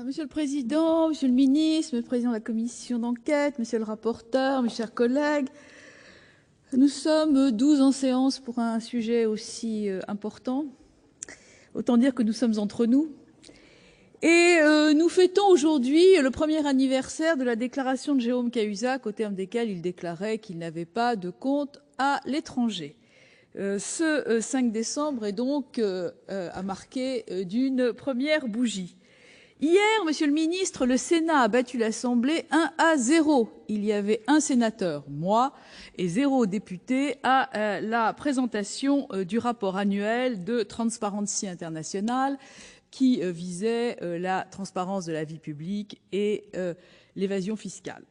Monsieur le Président, Monsieur le Ministre, Monsieur le Président de la Commission d'enquête, Monsieur le rapporteur, mes chers collègues, nous sommes 12 en séance pour un sujet aussi important. Autant dire que nous sommes entre nous. Et nous fêtons aujourd'hui le premier anniversaire de la déclaration de Jérôme Cahuzac, au terme desquelles il déclarait qu'il n'avait pas de compte à l'étranger. Ce 5 décembre est donc à marquer d'une première bougie. Hier, Monsieur le Ministre, le Sénat a battu l'Assemblée 1-0. Il y avait un sénateur, moi, et 0 député à la présentation du rapport annuel de Transparency International qui visait la transparence de la vie publique et l'évasion fiscale.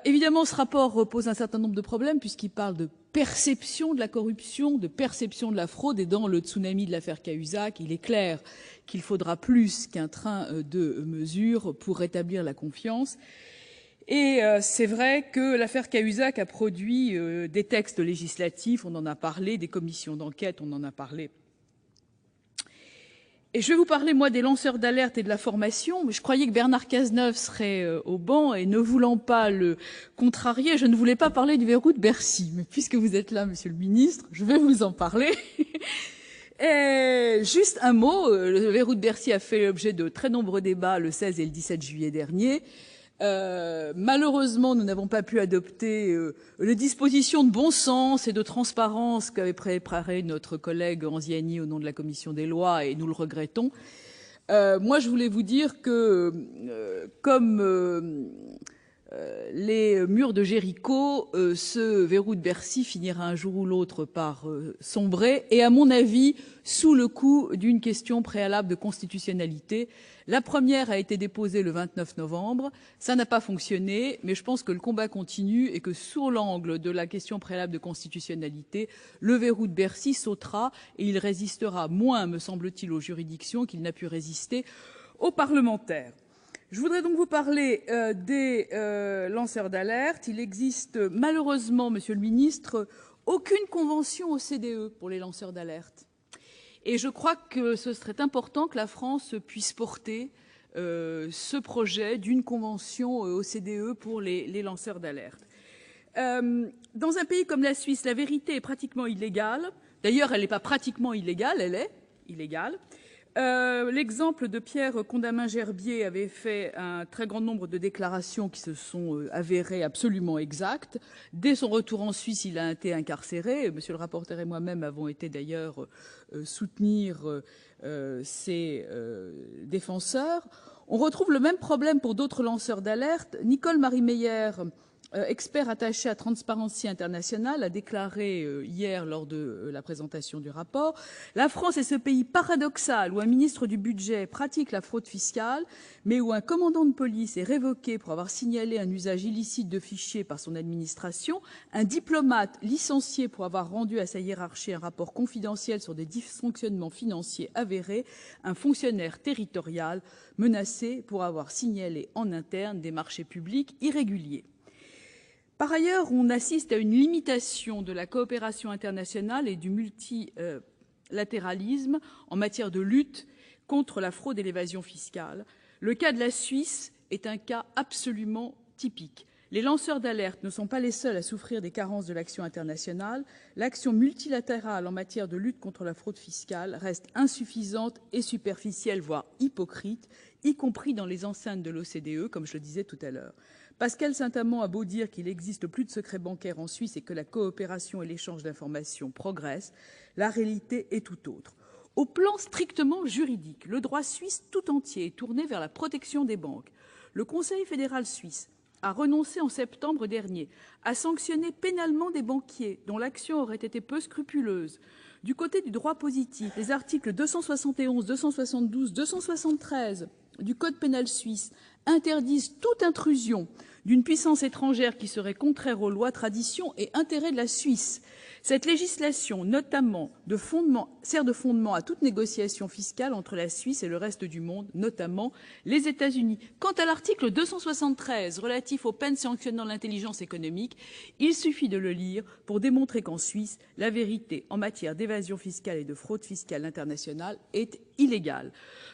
Évidemment, ce rapport pose un certain nombre de problèmes puisqu'il parle de perception de la corruption, de perception de la fraude. Et dans le tsunami de l'affaire Cahuzac, il est clair qu'il faudra plus qu'un train de mesures pour rétablir la confiance. Et c'est vrai que l'affaire Cahuzac a produit des textes législatifs, on en a parlé, des commissions d'enquête, on en a parlé. Et je vais vous parler, moi, des lanceurs d'alerte et de la formation. Je croyais que Bernard Cazeneuve serait au banc et ne voulant pas le contrarier, je ne voulais pas parler du verrou de Bercy. Mais puisque vous êtes là, Monsieur le Ministre, je vais vous en parler. Et juste un mot, le verrou de Bercy a fait l'objet de très nombreux débats le 16 et le 17 juillet dernier. Malheureusement, nous n'avons pas pu adopter les dispositions de bon sens et de transparence qu'avait préparé notre collègue Anziani au nom de la commission des lois, et nous le regrettons. Moi, je voulais vous dire que, comme les murs de Jéricho, ce verrou de Bercy finira un jour ou l'autre par sombrer, et à mon avis, sous le coup d'une question préalable de constitutionnalité. La première a été déposée le 29 novembre, ça n'a pas fonctionné, mais je pense que le combat continue et que sous l'angle de la question préalable de constitutionnalité, le verrou de Bercy sautera et il résistera moins, me semble-t-il, aux juridictions qu'il n'a pu résister aux parlementaires. Je voudrais donc vous parler des lanceurs d'alerte. Il existe malheureusement, Monsieur le Ministre, aucune convention OCDE pour les lanceurs d'alerte. Et je crois que ce serait important que la France puisse porter ce projet d'une convention OCDE pour les lanceurs d'alerte. Dans un pays comme la Suisse, la vérité est pratiquement illégale. D'ailleurs, elle n'est pas pratiquement illégale, elle est illégale. L'exemple de Pierre Condamin-Gerbier avait fait un très grand nombre de déclarations qui se sont avérées absolument exactes. Dès son retour en Suisse, il a été incarcéré. Monsieur le rapporteur et moi-même avons été d'ailleurs soutenir ses défenseurs. On retrouve le même problème pour d'autres lanceurs d'alerte. Nicole Marie Meyer, expert attaché à Transparency International, a déclaré hier lors de la présentation du rapport « La France est ce pays paradoxal où un ministre du budget pratique la fraude fiscale, mais où un commandant de police est révoqué pour avoir signalé un usage illicite de fichiers par son administration, un diplomate licencié pour avoir rendu à sa hiérarchie un rapport confidentiel sur des dysfonctionnements financiers avérés, un fonctionnaire territorial menacé pour avoir signalé en interne des marchés publics irréguliers. » Par ailleurs, on assiste à une limitation de la coopération internationale et du multilatéralisme en matière de lutte contre la fraude et l'évasion fiscale. Le cas de la Suisse est un cas absolument typique. Les lanceurs d'alerte ne sont pas les seuls à souffrir des carences de l'action internationale. L'action multilatérale en matière de lutte contre la fraude fiscale reste insuffisante et superficielle, voire hypocrite, y compris dans les enceintes de l'OCDE, comme je le disais tout à l'heure. Pascal Saint-Amand a beau dire qu'il n'existe plus de secret bancaire en Suisse et que la coopération et l'échange d'informations progressent, la réalité est tout autre. Au plan strictement juridique, le droit suisse tout entier est tourné vers la protection des banques. Le Conseil fédéral suisse a renoncé en septembre dernier à sanctionner pénalement des banquiers dont l'action aurait été peu scrupuleuse. Du côté du droit positif, les articles 271, 272, 273 du Code pénal suisse interdisent toute intrusion d'une puissance étrangère qui serait contraire aux lois, traditions et intérêts de la Suisse. Cette législation, notamment, sert de fondement à toute négociation fiscale entre la Suisse et le reste du monde, notamment les États-Unis. Quant à l'article 273 relatif aux peines sanctionnant l'intelligence économique, il suffit de le lire pour démontrer qu'en Suisse, la vérité en matière d'évasion fiscale et de fraude fiscale internationale est illégale.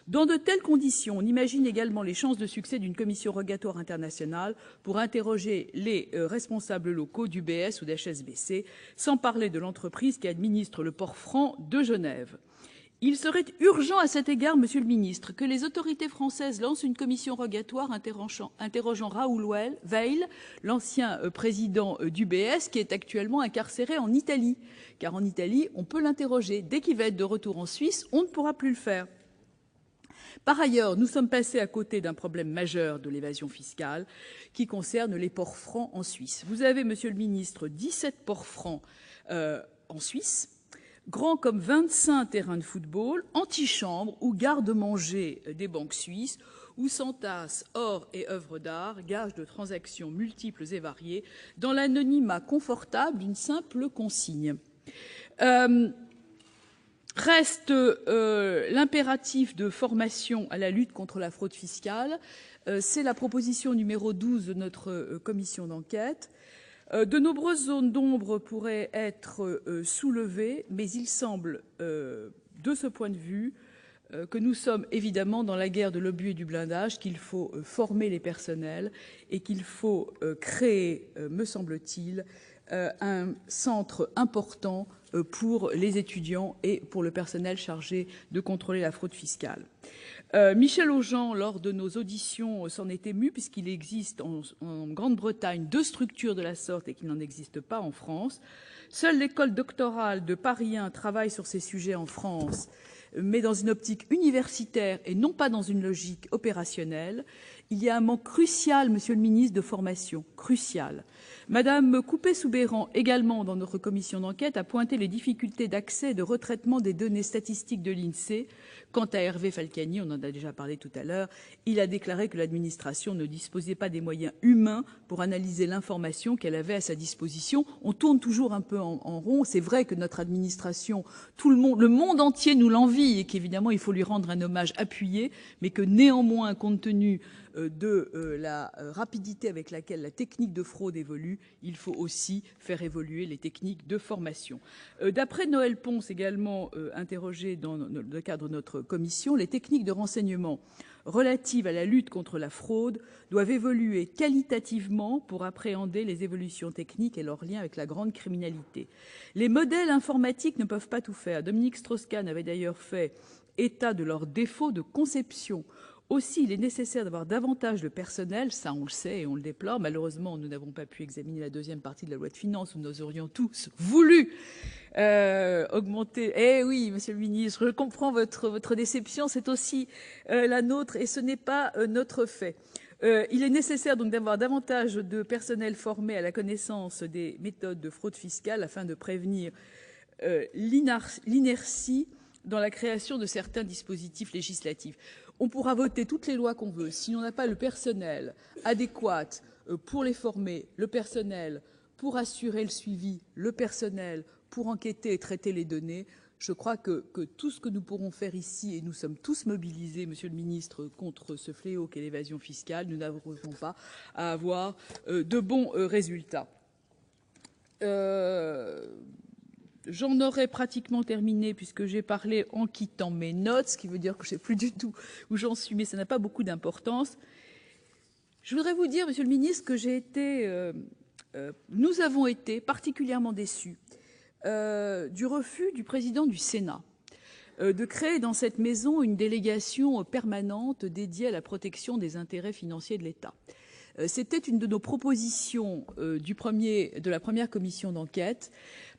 Dans de telles conditions, on imagine également les chances de succès d'une commission rogatoire internationale pour interroger les responsables locaux d'UBS ou d'HSBC, sans parler de l'entreprise qui administre le port franc de Genève. Il serait urgent à cet égard, Monsieur le Ministre, que les autorités françaises lancent une commission rogatoire interrogeant Raoul Weil, l'ancien président d'UBS, qui est actuellement incarcéré en Italie. Car en Italie, on peut l'interroger. Dès qu'il va être de retour en Suisse, on ne pourra plus le faire. Par ailleurs, nous sommes passés à côté d'un problème majeur de l'évasion fiscale qui concerne les ports francs en Suisse. Vous avez, Monsieur le Ministre, 17 ports francs en Suisse, grands comme 25 terrains de football, antichambres ou garde-manger des banques suisses, où s'entassent or et œuvres d'art, gages de transactions multiples et variées, dans l'anonymat confortable d'une simple consigne. Reste l'impératif de formation à la lutte contre la fraude fiscale. C'est la proposition numéro 12 de notre commission d'enquête. De nombreuses zones d'ombre pourraient être soulevées, mais il semble, de ce point de vue, que nous sommes évidemment dans la guerre de l'obus et du blindage, qu'il faut former les personnels et qu'il faut créer, me semble-t-il, un centre important pour les étudiants et pour le personnel chargé de contrôler la fraude fiscale. Michel Aujean, lors de nos auditions, s'en est ému puisqu'il existe en Grande-Bretagne 2 structures de la sorte et qu'il n'en existe pas en France. Seule l'école doctorale de Paris 1 travaille sur ces sujets en France, mais dans une optique universitaire et non pas dans une logique opérationnelle. Il y a un manque crucial, Monsieur le Ministre, de formation, crucial. Madame Coupet-Soubeyran, également dans notre commission d'enquête, a pointé les difficultés d'accès et de retraitement des données statistiques de l'INSEE. Quant à Hervé Falcani, on en a déjà parlé tout à l'heure, il a déclaré que l'administration ne disposait pas des moyens humains pour analyser l'information qu'elle avait à sa disposition. On tourne toujours un peu en rond. C'est vrai que notre administration, le monde entier nous l'envie et qu'évidemment il faut lui rendre un hommage appuyé, mais que néanmoins, compte tenu de la rapidité avec laquelle la technique de fraude évolue, il faut aussi faire évoluer les techniques de formation. D'après Noël Ponce, également interrogé dans le cadre de notre commission, les techniques de renseignement relatives à la lutte contre la fraude doivent évoluer qualitativement pour appréhender les évolutions techniques et leurs liens avec la grande criminalité. Les modèles informatiques ne peuvent pas tout faire. Dominique Strauss-Kahn avait d'ailleurs fait état de leurs défauts de conception. Aussi, il est nécessaire d'avoir davantage de personnel, ça on le sait et on le déplore. Malheureusement, nous n'avons pas pu examiner la deuxième partie de la loi de finances où nous aurions tous voulu augmenter. Eh oui, Monsieur le Ministre, je comprends votre déception, c'est aussi la nôtre et ce n'est pas notre fait. Il est nécessaire donc d'avoir davantage de personnel formé à la connaissance des méthodes de fraude fiscale afin de prévenir l'inertie dans la création de certains dispositifs législatifs. On pourra voter toutes les lois qu'on veut. Si on n'a pas le personnel adéquat pour les former, le personnel pour assurer le suivi, le personnel pour enquêter et traiter les données, je crois que tout ce que nous pourrons faire ici, et nous sommes tous mobilisés, Monsieur le Ministre, contre ce fléau qu'est l'évasion fiscale, nous n'arriverons pas à avoir de bons résultats. J'en aurais pratiquement terminé puisque j'ai parlé en quittant mes notes, ce qui veut dire que je ne sais plus du tout où j'en suis, mais ça n'a pas beaucoup d'importance. Je voudrais vous dire, Monsieur le Ministre, que nous avons été particulièrement déçus du refus du président du Sénat de créer dans cette maison une délégation permanente dédiée à la protection des intérêts financiers de l'État. C'était une de nos propositions de la première commission d'enquête,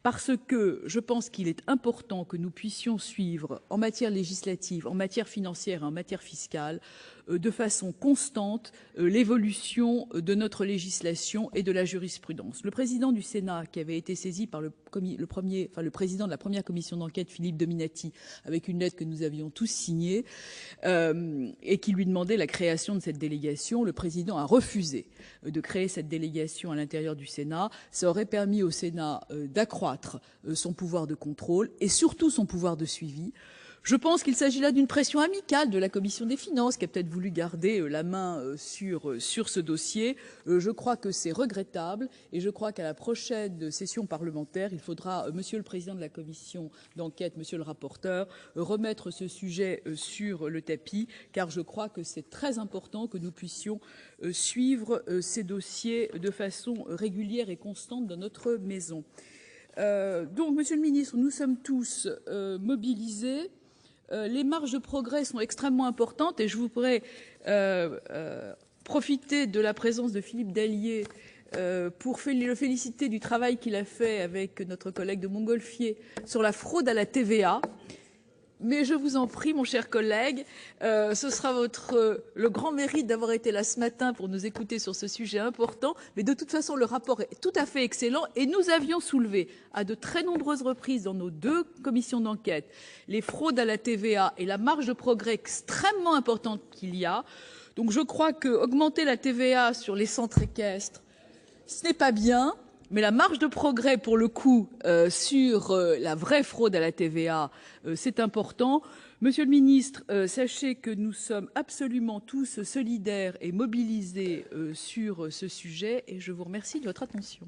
parce que je pense qu'il est important que nous puissions suivre en matière législative, en matière financière et en matière fiscale de façon constante l'évolution de notre législation et de la jurisprudence. Le président du Sénat, qui avait été saisi par le président de la première commission d'enquête, Philippe Dominati, avec une lettre que nous avions tous signée et qui lui demandait la création de cette délégation, le président a refusé de créer cette délégation à l'intérieur du Sénat. Ça aurait permis au Sénat d'accroître son pouvoir de contrôle et surtout son pouvoir de suivi. Je pense qu'il s'agit là d'une pression amicale de la Commission des finances, qui a peut-être voulu garder la main sur ce dossier. Je crois que c'est regrettable et je crois qu'à la prochaine session parlementaire, il faudra, Monsieur le Président de la Commission d'enquête, Monsieur le rapporteur, remettre ce sujet sur le tapis, car je crois que c'est très important que nous puissions suivre ces dossiers de façon régulière et constante dans notre maison. Donc, Monsieur le Ministre, nous sommes tous mobilisés. Les marges de progrès sont extrêmement importantes et je voudrais profiter de la présence de Philippe Dallier pour le féliciter du travail qu'il a fait avec notre collègue de Montgolfier sur la fraude à la TVA. Mais je vous en prie, mon cher collègue, ce sera le grand mérite d'avoir été là ce matin pour nous écouter sur ce sujet important. Mais de toute façon, le rapport est tout à fait excellent et nous avions soulevé à de très nombreuses reprises dans nos 2 commissions d'enquête les fraudes à la TVA et la marge de progrès extrêmement importante qu'il y a. Donc je crois qu'augmenter la TVA sur les centres équestres, ce n'est pas bien. Mais la marge de progrès, pour le coup, sur la vraie fraude à la TVA, c'est important. Monsieur le ministre, sachez que nous sommes absolument tous solidaires et mobilisés sur ce sujet et je vous remercie de votre attention.